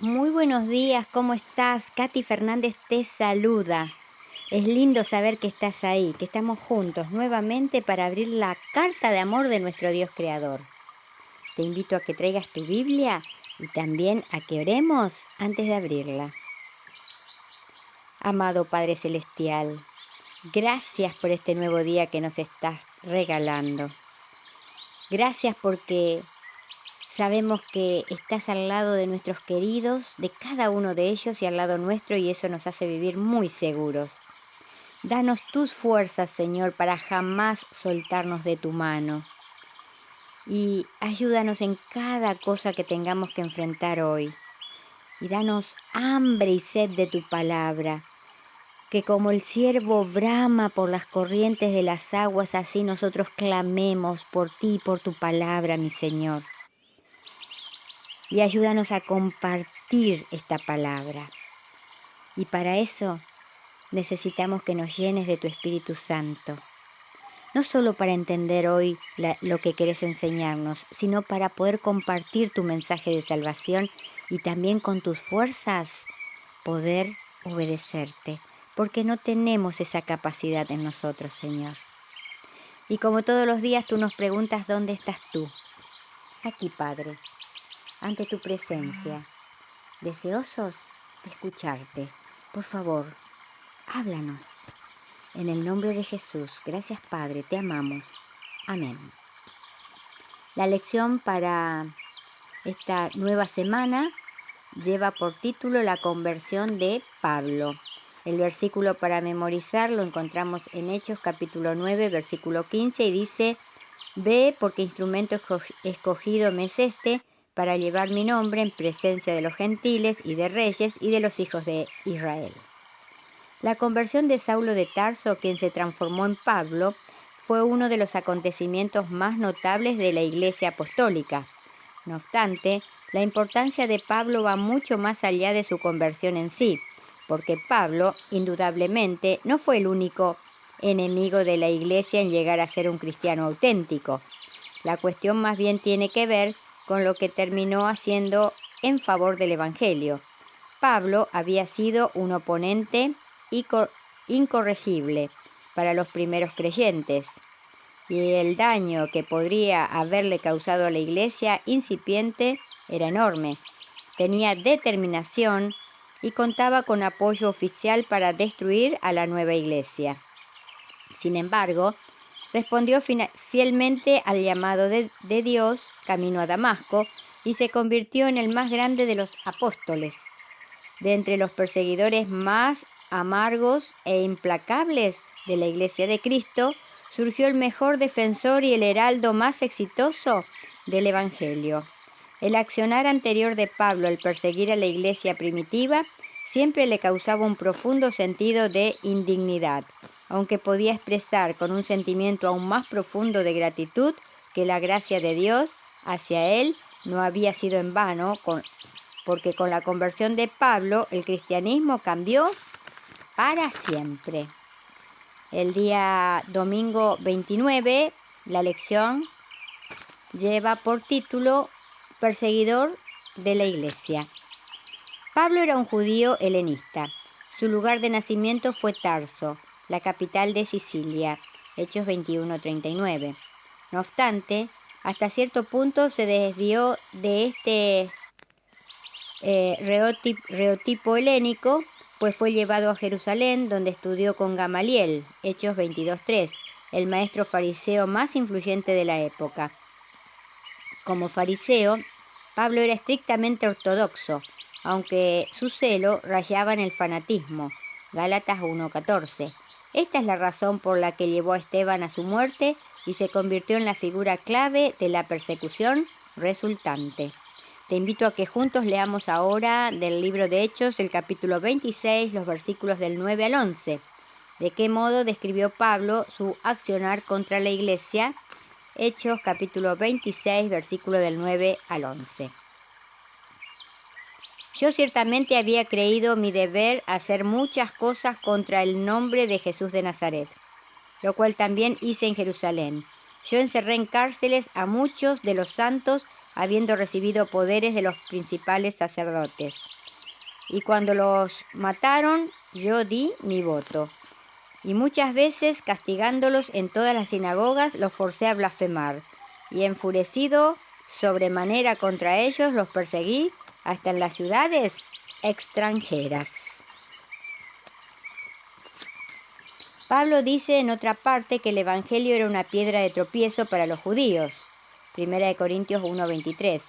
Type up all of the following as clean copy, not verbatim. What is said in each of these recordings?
Muy buenos días, ¿cómo estás? Katy Fernández te saluda. Es lindo saber que estás ahí, que estamos juntos nuevamente para abrir la carta de amor de nuestro Dios Creador. Te invito a que traigas tu Biblia y también a que oremos antes de abrirla. Amado Padre Celestial, gracias por este nuevo día que nos estás regalando. Gracias porque sabemos que estás al lado de nuestros queridos, de cada uno de ellos y al lado nuestro, y eso nos hace vivir muy seguros. Danos tus fuerzas, Señor, para jamás soltarnos de tu mano. Y ayúdanos en cada cosa que tengamos que enfrentar hoy. Y danos hambre y sed de tu palabra, que como el ciervo brama por las corrientes de las aguas, así nosotros clamemos por ti y por tu palabra, mi Señor. Y ayúdanos a compartir esta palabra. Y para eso necesitamos que nos llenes de tu Espíritu Santo. No solo para entender hoy lo que querés enseñarnos, sino para poder compartir tu mensaje de salvación y también con tus fuerzas poder obedecerte, porque no tenemos esa capacidad en nosotros, Señor. Y como todos los días tú nos preguntas, ¿dónde estás tú? Aquí, Padre, ante tu presencia, deseosos de escucharte. Por favor, háblanos. En el nombre de Jesús, gracias Padre, te amamos. Amén. La lección para esta nueva semana lleva por título La conversión de Pablo. El versículo para memorizar lo encontramos en Hechos capítulo 9, versículo 15 y dice: Ve, porque instrumento escogido me es este, para llevar mi nombre en presencia de los gentiles y de reyes y de los hijos de Israel. La conversión de Saulo de Tarso, quien se transformó en Pablo, fue uno de los acontecimientos más notables de la Iglesia Apostólica. No obstante, la importancia de Pablo va mucho más allá de su conversión en sí, porque Pablo, indudablemente, no fue el único enemigo de la Iglesia en llegar a ser un cristiano auténtico. La cuestión más bien tiene que ver con lo que terminó haciendo en favor del Evangelio. Pablo había sido un oponente incorregible para los primeros creyentes, y el daño que podría haberle causado a la iglesia incipiente era enorme. Tenía determinación y contaba con apoyo oficial para destruir a la nueva iglesia. Sin embargo, respondió fielmente al llamado de Dios camino a Damasco y se convirtió en el más grande de los apóstoles. De entre los perseguidores más amargos e implacables de la Iglesia de Cristo, surgió el mejor defensor y el heraldo más exitoso del Evangelio. El accionar anterior de Pablo al perseguir a la iglesia primitiva siempre le causaba un profundo sentido de indignidad, aunque podía expresar con un sentimiento aún más profundo de gratitud que la gracia de Dios hacia él no había sido en vano, porque con la conversión de Pablo el cristianismo cambió para siempre. El día domingo 29, la lección lleva por título Perseguidor de la Iglesia. Pablo era un judío helenista. Su lugar de nacimiento fue Tarso, la capital de Sicilia, Hechos 21:39. No obstante, hasta cierto punto se desvió de este reotipo helénico, pues fue llevado a Jerusalén, donde estudió con Gamaliel, Hechos 22:3, el maestro fariseo más influyente de la época. Como fariseo, Pablo era estrictamente ortodoxo, aunque su celo rayaba en el fanatismo, Gálatas 1:14. Esta es la razón por la que llevó a Esteban a su muerte y se convirtió en la figura clave de la persecución resultante. Te invito a que juntos leamos ahora del libro de Hechos, el capítulo 26, los versículos del 9 al 11. ¿De qué modo describió Pablo su accionar contra la iglesia? Hechos, capítulo 26, versículo del 9 al 11. Yo ciertamente había creído mi deber hacer muchas cosas contra el nombre de Jesús de Nazaret, lo cual también hice en Jerusalén. Yo encerré en cárceles a muchos de los santos habiendo recibido poderes de los principales sacerdotes. Y cuando los mataron, yo di mi voto. Y muchas veces, castigándolos en todas las sinagogas, los forcé a blasfemar. Y enfurecido sobremanera contra ellos, los perseguí hasta en las ciudades extranjeras. Pablo dice en otra parte que el Evangelio era una piedra de tropiezo para los judíos. 1 Corintios 1:23.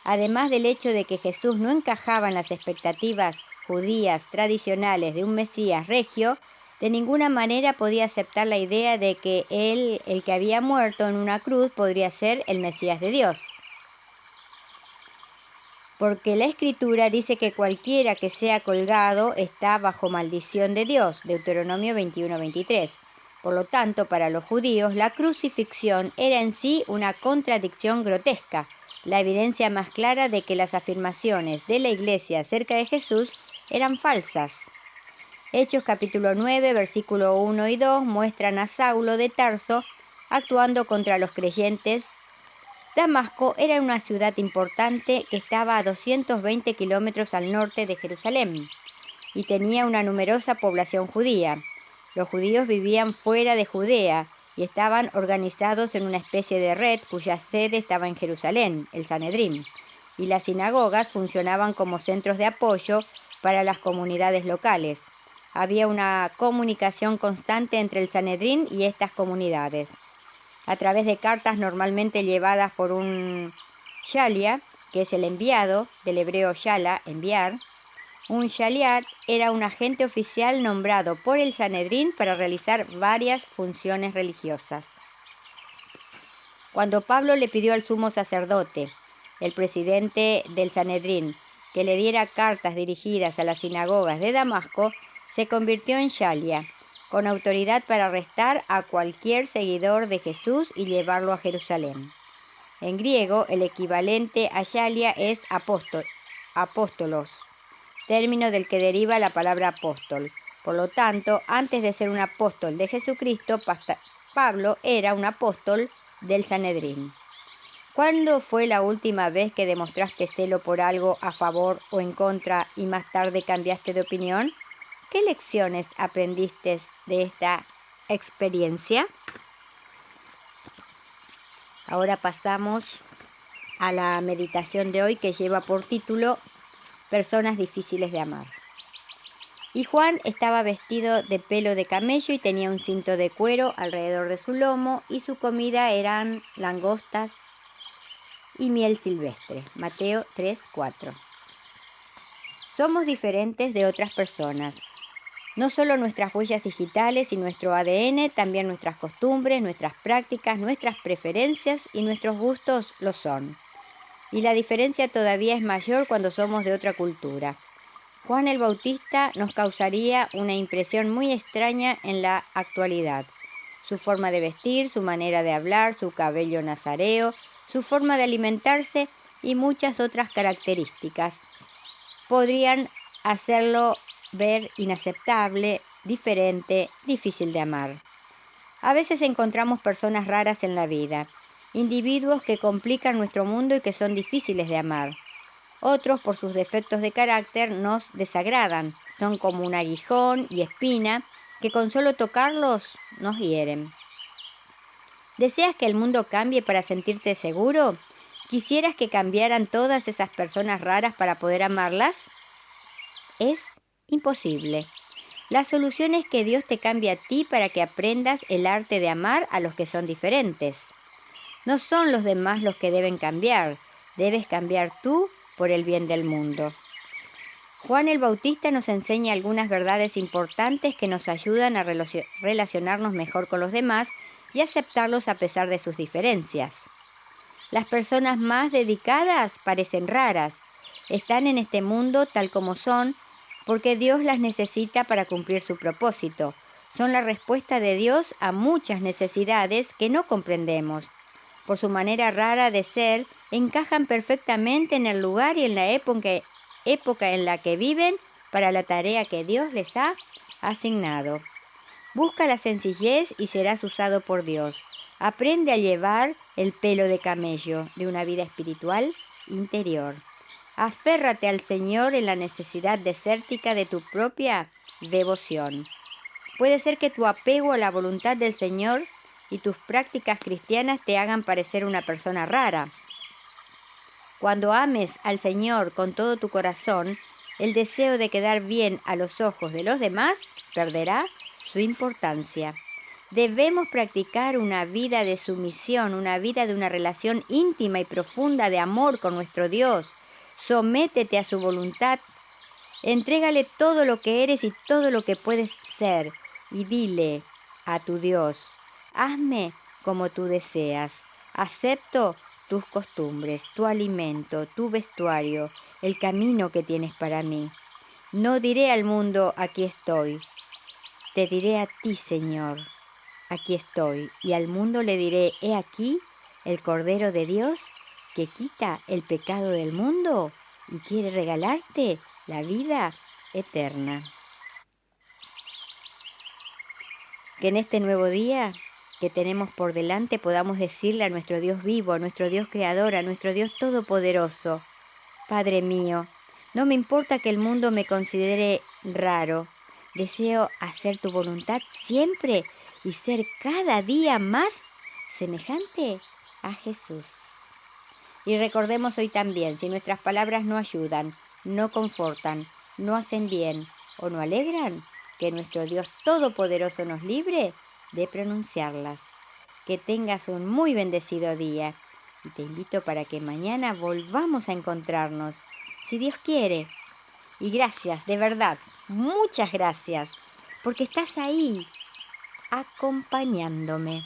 Además del hecho de que Jesús no encajaba en las expectativas judías tradicionales de un Mesías regio, de ninguna manera podía aceptar la idea de que él, el que había muerto en una cruz, podría ser el Mesías de Dios. Porque la Escritura dice que cualquiera que sea colgado está bajo maldición de Dios, Deuteronomio 21:23. Por lo tanto, para los judíos, la crucifixión era en sí una contradicción grotesca, la evidencia más clara de que las afirmaciones de la Iglesia acerca de Jesús eran falsas. Hechos capítulo 9, versículo 1 y 2 muestran a Saulo de Tarso actuando contra los creyentes. Damasco era una ciudad importante que estaba a 220 kilómetros al norte de Jerusalén y tenía una numerosa población judía. Los judíos vivían fuera de Judea y estaban organizados en una especie de red cuya sede estaba en Jerusalén, el Sanedrín, y las sinagogas funcionaban como centros de apoyo para las comunidades locales. Había una comunicación constante entre el Sanedrín y estas comunidades. A través de cartas normalmente llevadas por un shalia, que es el enviado, del hebreo shala, enviar. Un shaliat era un agente oficial nombrado por el Sanedrín para realizar varias funciones religiosas. Cuando Pablo le pidió al sumo sacerdote, el presidente del Sanedrín, que le diera cartas dirigidas a las sinagogas de Damasco, se convirtió en shalia, con autoridad para arrestar a cualquier seguidor de Jesús y llevarlo a Jerusalén. En griego, el equivalente a shalia es apóstolos, término del que deriva la palabra apóstol. Por lo tanto, antes de ser un apóstol de Jesucristo, Pablo era un apóstol del Sanedrín. ¿Cuándo fue la última vez que demostraste celo por algo a favor o en contra y más tarde cambiaste de opinión? ¿Qué lecciones aprendiste de esta experiencia? Ahora pasamos a la meditación de hoy, que lleva por título Personas difíciles de amar. Y Juan estaba vestido de pelo de camello y tenía un cinto de cuero alrededor de su lomo, y su comida eran langostas y miel silvestre. Mateo 3:4. Somos diferentes de otras personas. No solo nuestras huellas digitales y nuestro ADN, también nuestras costumbres, nuestras prácticas, nuestras preferencias y nuestros gustos lo son. Y la diferencia todavía es mayor cuando somos de otra cultura. Juan el Bautista nos causaría una impresión muy extraña en la actualidad. Su forma de vestir, su manera de hablar, su cabello nazareo, su forma de alimentarse y muchas otras características podrían hacerlo ver inaceptable, diferente, difícil de amar. A veces encontramos personas raras en la vida, individuos que complican nuestro mundo y que son difíciles de amar. Otros, por sus defectos de carácter, nos desagradan, son como un aguijón y espina que con solo tocarlos nos hieren. ¿Deseas que el mundo cambie para sentirte seguro? ¿Quisieras que cambiaran todas esas personas raras para poder amarlas? Es imposible. La solución es que Dios te cambie a ti para que aprendas el arte de amar a los que son diferentes. No son los demás los que deben cambiar, debes cambiar tú por el bien del mundo. Juan el Bautista nos enseña algunas verdades importantes que nos ayudan a relacionarnos mejor con los demás y aceptarlos a pesar de sus diferencias. Las personas más dedicadas parecen raras, están en este mundo tal como son, porque Dios las necesita para cumplir su propósito. Son la respuesta de Dios a muchas necesidades que no comprendemos. Por su manera rara de ser, encajan perfectamente en el lugar y en la época en la que viven para la tarea que Dios les ha asignado. Busca la sencillez y serás usado por Dios. Aprende a llevar el pelo de camello de una vida espiritual interior. Aférrate al Señor en la necesidad desértica de tu propia devoción. Puede ser que tu apego a la voluntad del Señor y tus prácticas cristianas te hagan parecer una persona rara. Cuando ames al Señor con todo tu corazón, el deseo de quedar bien a los ojos de los demás perderá su importancia. Debemos practicar una vida de sumisión, una vida de una relación íntima y profunda de amor con nuestro Dios. Sométete a su voluntad, entrégale todo lo que eres y todo lo que puedes ser y dile a tu Dios, hazme como tú deseas, acepto tus costumbres, tu alimento, tu vestuario, el camino que tienes para mí. No diré al mundo, aquí estoy, te diré a ti, Señor, aquí estoy, y al mundo le diré, he aquí el Cordero de Dios que quita el pecado del mundo y quiere regalarte la vida eterna. Que en este nuevo día que tenemos por delante podamos decirle a nuestro Dios vivo, a nuestro Dios creador, a nuestro Dios todopoderoso, Padre mío, no me importa que el mundo me considere raro, deseo hacer tu voluntad siempre y ser cada día más semejante a Jesús. Y recordemos hoy también, si nuestras palabras no ayudan, no confortan, no hacen bien o no alegran, que nuestro Dios Todopoderoso nos libre de pronunciarlas. Que tengas un muy bendecido día y te invito para que mañana volvamos a encontrarnos, si Dios quiere. Y gracias, de verdad, muchas gracias, porque estás ahí acompañándome.